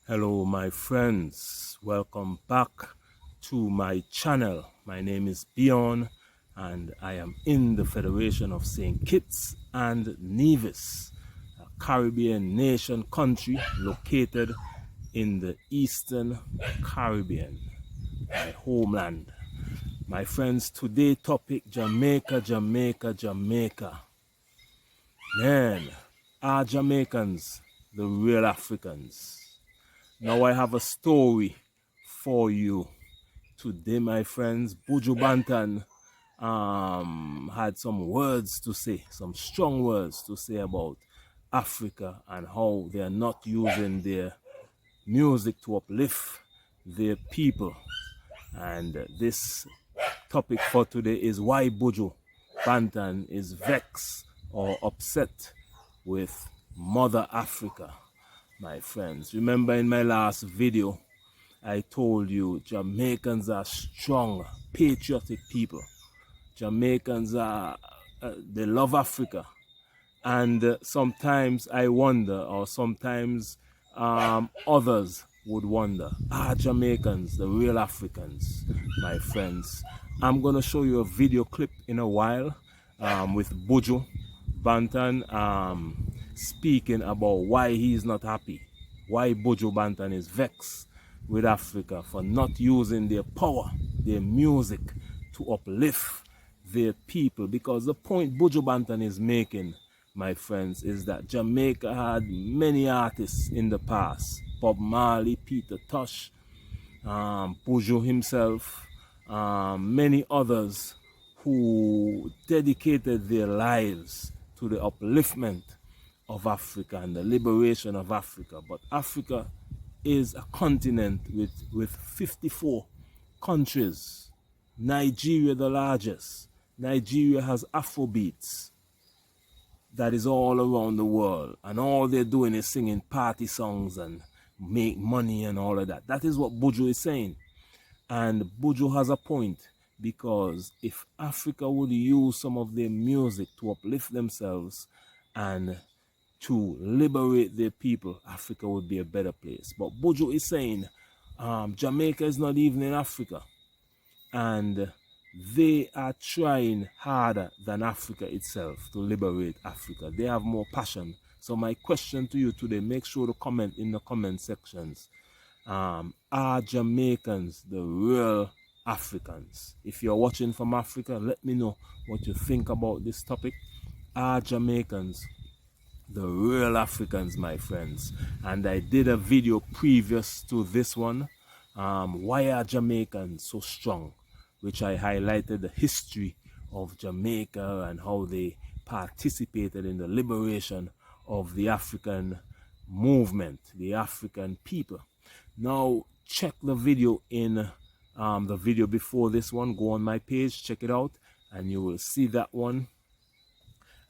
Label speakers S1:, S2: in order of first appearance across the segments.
S1: Hello my friends, welcome back to my channel. My name is Bjorn and I am in the Federation of St. Kitts and Nevis, a Caribbean nation country located in the Eastern Caribbean, my homeland. My friends, today topic Jamaica, Jamaica, Jamaica. Man, are Jamaicans the real Africans? Now I have a story for you today, my friends. Buju Banton had some words to say, some strong words to say about Africa and how they are not using their music to uplift their people. And this topic for today is why Buju Banton is vexed or upset with Mother Africa. My friends, remember in my last video I told you Jamaicans are strong, patriotic people. Jamaicans are they love Africa, and sometimes I wonder, or sometimes others would wonder, are Jamaicans the real Africans? My friends, I'm gonna show you a video clip in a while with Buju Banton speaking about why he's not happy, why Buju Banton is vexed with Africa for not using their power, their music to uplift their people. Because the point Buju Banton is making, my friends, is that Jamaica had many artists in the past. Bob Marley, Peter Tosh, Buju himself, many others who dedicated their lives to the upliftment of Africa and the liberation of Africa. But Africa is a continent with 54 countries. Nigeria the largest. Nigeria has Afrobeats that is all around the world, and all they're doing is singing party songs and make money and all of that. That is what Buju is saying. And Buju has a point, because if Africa would use some of their music to uplift themselves and to liberate their people, Africa would be a better place. But Buju is saying Jamaica is not even in Africa, and they are trying harder than Africa itself to liberate Africa. They have more passion. So my question to you today, make sure to comment in the comment sections. Are Jamaicans the real Africans? If you're watching from Africa, let me know what you think about this topic. Are Jamaicans the real Africans, my friends? And I did a video previous to this one, why are Jamaicans so strong, which I highlighted the history of Jamaica and how they participated in the liberation of the African movement, the African people. Now check the video in the video before this one. Go on my page, check it out, and you will see that one.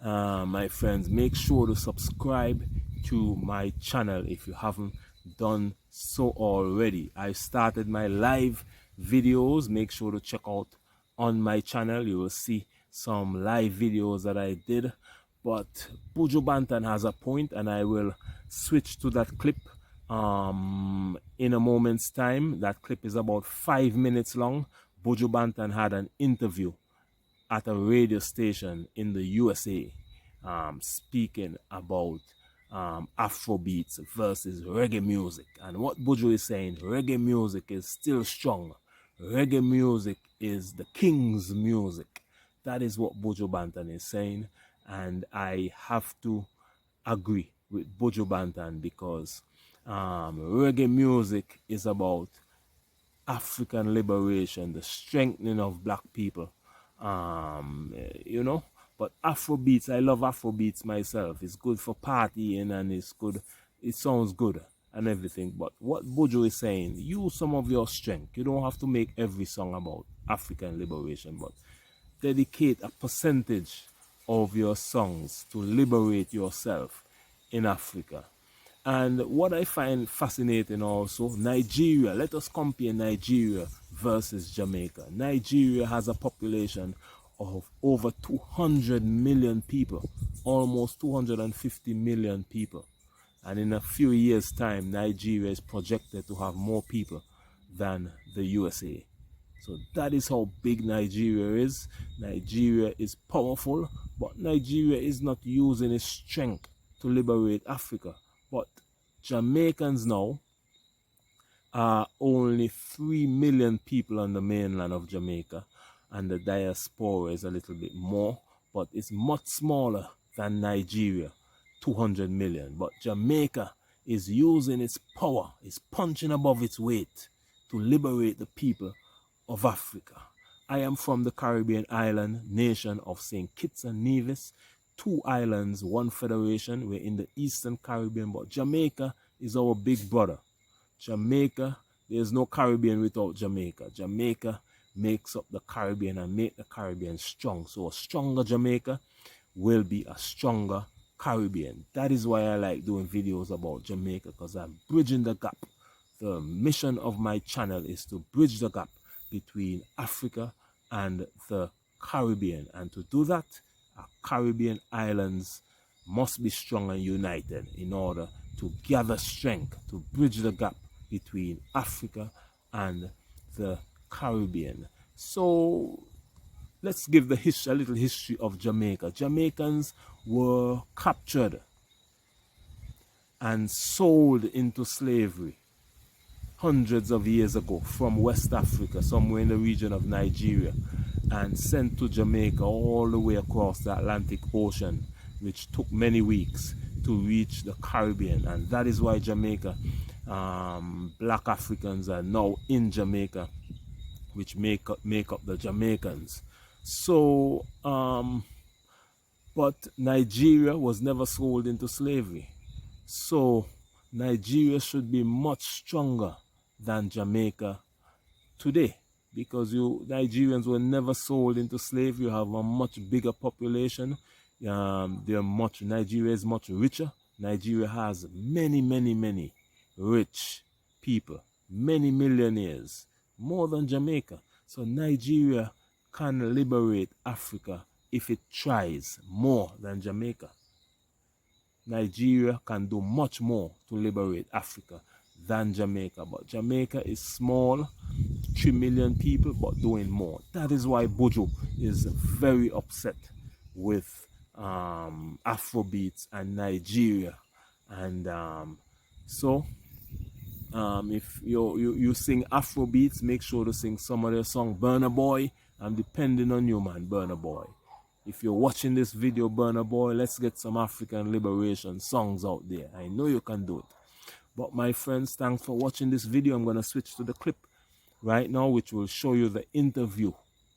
S1: My friends, make sure to subscribe to my channel if you haven't done so already. I started my live videos. Make sure to check out on my channel. You will see some live videos that I did. But Buju Banton has a point, and I will switch to that clip in a moment's time. That clip is about 5 minutes long. Buju Banton had an interview at a radio station in the USA, speaking about Afrobeats versus reggae music. And what Buju is saying, reggae music is still strong. Reggae music is the king's music. That is what Buju Banton is saying. And I have to agree with Buju Banton, because reggae music is about African liberation, the strengthening of black people. You know, but Afrobeats, I love Afrobeats myself. It's good for partying, and it's good, it sounds good and everything. But what Buju is saying, use some of your strength. You don't have to make every song about African liberation, but dedicate a percentage of your songs to liberate yourself in Africa. And what I find fascinating also, Nigeria, let us compare Nigeria versus Jamaica. Nigeria has a population of over 200 million people, almost 250 million people. And in a few years' time, Nigeria is projected to have more people than the USA. So that is how big Nigeria is. Nigeria is powerful, but Nigeria is not using its strength to liberate Africa. But Jamaicans now are only 3 million people on the mainland of Jamaica, and the diaspora is a little bit more, but it's much smaller than Nigeria, 200 million. But Jamaica is using its power, is punching above its weight to liberate the people of Africa. I am from the Caribbean island nation of St. Kitts and Nevis, 2 islands, 1 federation. We're in the Eastern Caribbean, but Jamaica is our big brother. Jamaica, there's no Caribbean without Jamaica. Jamaica makes up the Caribbean and make the Caribbean strong. So a stronger Jamaica will be a stronger Caribbean. That is why I like doing videos about Jamaica, because I'm bridging the gap. The mission of my channel is to bridge the gap between Africa and the Caribbean. And to do that, our Caribbean islands must be strong and united in order to gather strength to bridge the gap between Africa and the Caribbean. So let's give the a little history of Jamaica. Jamaicans were captured and sold into slavery hundreds of years ago from West Africa, somewhere in the region of Nigeria, and sent to Jamaica all the way across the Atlantic Ocean, which took many weeks to reach the Caribbean. And that is why Jamaica, black Africans are now in Jamaica, which make up the Jamaicans. So, but Nigeria was never sold into slavery. So Nigeria should be much stronger than Jamaica today, because Nigerians were never sold into slavery. You have a much bigger population. Nigeria is much richer. Nigeria has many rich people, many millionaires, more than Jamaica. So Nigeria can liberate Africa if it tries more than Jamaica. Nigeria can do much more to liberate Africa than Jamaica. But Jamaica is small, 3 million people, but doing more. That is why Buju is very upset with Afrobeats and Nigeria. And if you sing Afrobeats, make sure to sing some of their song. Burna Boy, I'm depending on you, man, Burna Boy. If you're watching this video, Burna Boy, let's get some African liberation songs out there. I know you can do it. But my friends, thanks for watching this video. I'm going to switch to the clip right now, which will show you the interview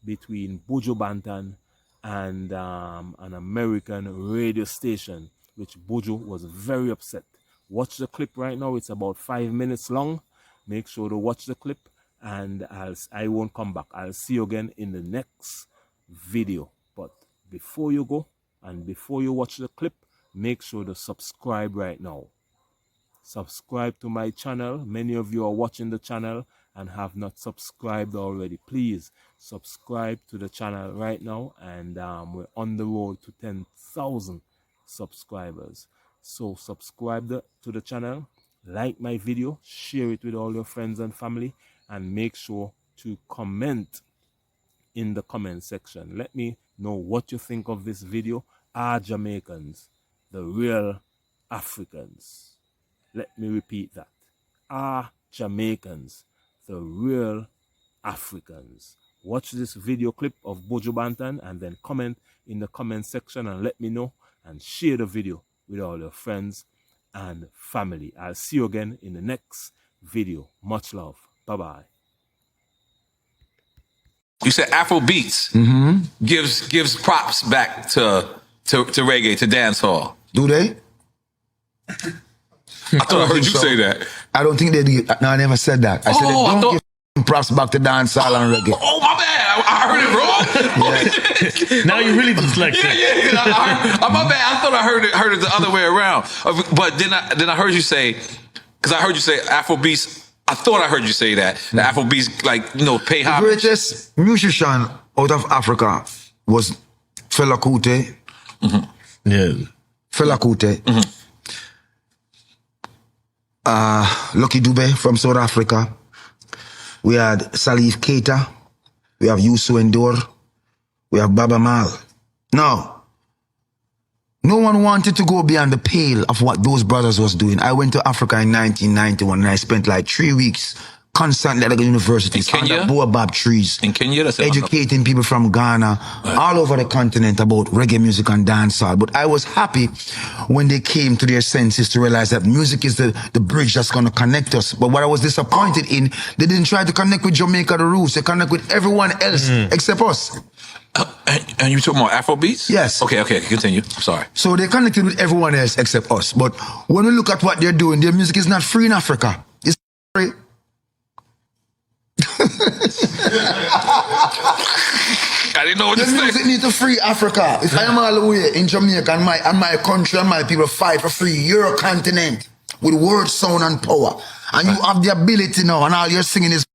S1: between Buju Banton and an American radio station, which Buju was very upset. Watch the clip right now. It's about 5 minutes long. Make sure to watch the clip, and I won't come back. I'll see you again in the next video. But before you go and before you watch the clip, make sure to subscribe right now. Subscribe to my channel. Many of you are watching the channel and have not subscribed already. Please subscribe to the channel right now, and we're on the road to 10,000 subscribers. So subscribe to the channel, like my video, share it with all your friends and family, and make sure to comment in the comment section. Let me know what you think of this video. Are Jamaicans the real Africans? Let me repeat that. Are Jamaicans the real Africans? Watch this video clip of Buju Banton and then comment in the comment section and let me know, and share the video with all your friends and family. I'll see you again in the next video. Much love. Bye-bye.
S2: You said Afro beats gives props back to reggae, to dancehall.
S3: Do they?
S2: I thought I heard you say that.
S3: I don't think they do. No, I never said that. I said they don't give props back to dancehall and reggae.
S2: Oh, my bad. I heard it wrong.
S4: Now you really dyslexic.
S2: Yeah. My bad. I thought I heard it the other way around. But then I heard you say, because I heard you say Afro beats. I thought I heard you say that. The Afro beats, like, pay homage.
S3: The greatest musician out of Africa was Fela Kuti.
S4: Yeah.
S3: Fela Kuti. Lucky Dube from South Africa. We had Salif Keita. We have Youssou N'Dour. We have Baba Mal. Now, no one wanted to go beyond the pale of what those brothers was doing. I went to Africa in 1991 and I spent like 3 weeks constantly at the universities under baobab trees.
S2: In Kenya?
S3: Educating people from Ghana, all over the continent about reggae music and dancehall. But I was happy when they came to their senses to realize that music is the bridge that's going to connect us. But what I was disappointed in, they didn't try to connect with Jamaica the roots. They connect with everyone else except us.
S2: And you talking about Afrobeats?
S3: Yes.
S2: Okay, continue. Sorry.
S3: So they connected with everyone else except us. But when we look at what they're doing, their music is not free in Africa. It's free.
S2: I didn't know what to say.
S3: The music need to free Africa. If I am all the way in Jamaica and my country and my people fight for free your continent with word, sound and power, and you have the ability now and all you're singing is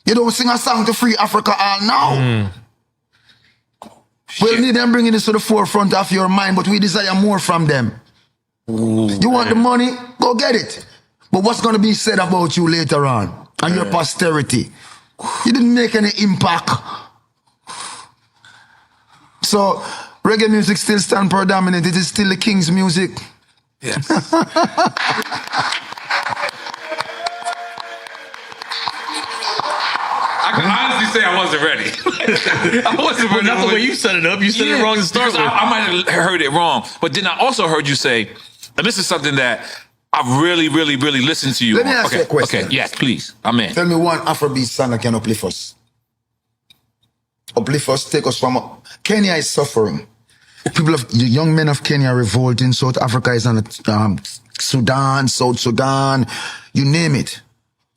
S3: you don't sing a song to free Africa all now. We need them bringing this to the forefront of your mind, but we desire more from them. You want the money? Go get it. But what's going to be said about you later on and your posterity? You didn't make any impact. So reggae music still stands predominant. It is still the king's music.
S2: Yes. I can honestly say I wasn't ready. I wasn't ready.
S4: Not the way you set it up. You set it wrong to start with.
S2: I might have heard it wrong. But then I also heard you say, and this is something that I've really listened to you.
S3: Let me ask you a question.
S2: Okay, yes, please. I'm in.
S3: Tell me one Afrobeat song that can uplift us. Uplift us, take us from... Kenya is suffering. The young men of Kenya are revolting. South Africa is on Sudan, South Sudan, you name it.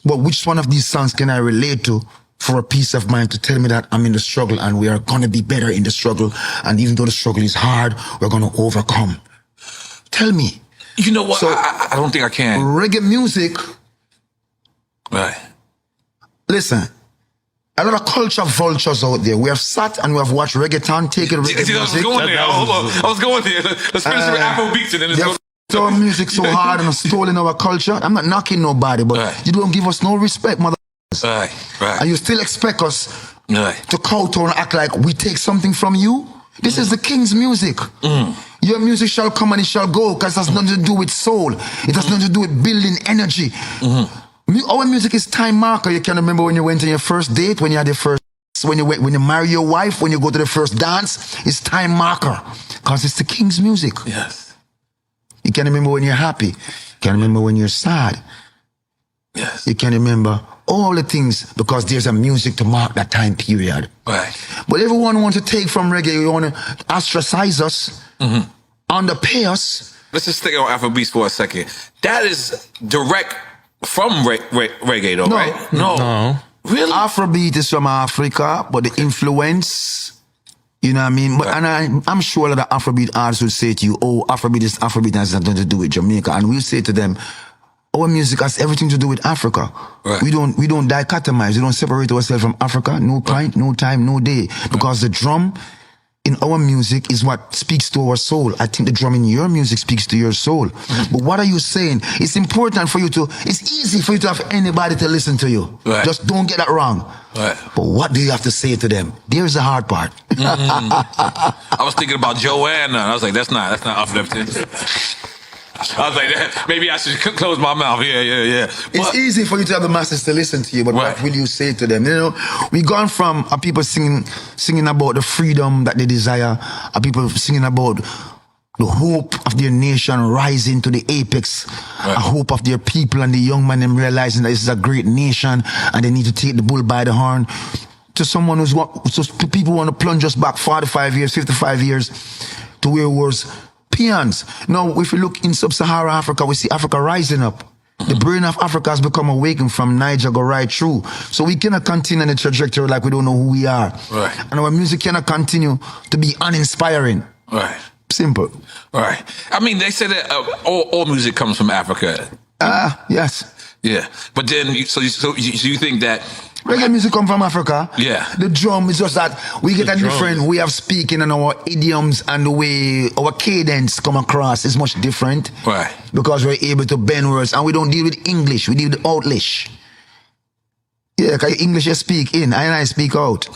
S3: But which one of these songs can I relate to for a peace of mind to tell me that I'm in the struggle and we are going to be better in the struggle, and even though the struggle is hard, we're going to overcome? Tell me.
S2: You know what?
S3: So,
S2: I don't think I can.
S3: Reggae music.
S2: Right.
S3: Listen, a lot of culture vultures out there. We have sat and we have watched reggaeton taking reggae music.
S2: I was going there. I was going there. Let's finish with Afrobeats and then let's go.
S3: Our music so hard and stolen our culture. I'm not knocking nobody, but you don't give us no respect, mother.
S2: Right.
S3: And you still expect us to kowtow and act like we take something from you? This is the king's music. Your music shall come and it shall go, because it has nothing to do with soul. It has nothing to do with building energy. Our music is time marker. You can remember when you went on your first date, when you had your first, when you marry your wife, when you go to the first dance, it's time marker, because it's the king's music.
S2: Yes.
S3: You can remember when you're happy. You can remember when you're sad.
S2: Yes.
S3: You can remember all the things because there's a music to mark that time period.
S2: Right.
S3: But everyone wants to take from reggae. You want to ostracize us, underpay us.
S2: Let's just stick on Afrobeats for a second. That is direct from reggae, though, right?
S4: No.
S2: Really?
S3: Afrobeat is from Africa, but the influence, you know what I mean? But, and I'm sure that the Afrobeat artists will say to you, oh, Afrobeat has nothing to do with Jamaica. And we'll say to them, our music has everything to do with Africa.
S2: Right.
S3: We don't dichotomize. We don't separate ourselves from Africa. No point, no time, no day. Because the drum in our music is what speaks to our soul. I think the drum in your music speaks to your soul. But what are you saying? It's important for you to, it's easy for you to have anybody to listen to you.
S2: Right.
S3: Just don't get that wrong.
S2: Right.
S3: But what do you have to say to them? There's the hard part.
S2: I was thinking about Joanna. I was like, that's not uplifting. I was like, maybe I should close my mouth. Yeah.
S3: It's easy for you to have the masses to listen to you, but what will you say to them? You know, we gone from people singing about the freedom that they desire, people singing about the hope of their nation rising to the apex, a hope of their people and the young man them realizing that this is a great nation and they need to take the bull by the horn, to someone who's people want to plunge us back 45 years, 55 years to where it was peons. Now, if you look in sub-Saharan Africa, we see Africa rising up. The brain of Africa has become awakened from Niger, go right through. So we cannot continue in the trajectory like we don't know who we are.
S2: Right.
S3: And our music cannot continue to be uninspiring.
S2: Right.
S3: Simple.
S2: Right. I mean, they say that all music comes from Africa.
S3: Yes.
S2: Yeah. But then, so you think that
S3: Reggae music come from Africa.
S2: Yeah.
S3: The drum is just that we get a different way of speaking, and our idioms and the way our cadence come across is much different.
S2: Right.
S3: Because we're able to bend words, and we don't deal with English, we deal with Outlish. Yeah, because English you speak in, and I speak out.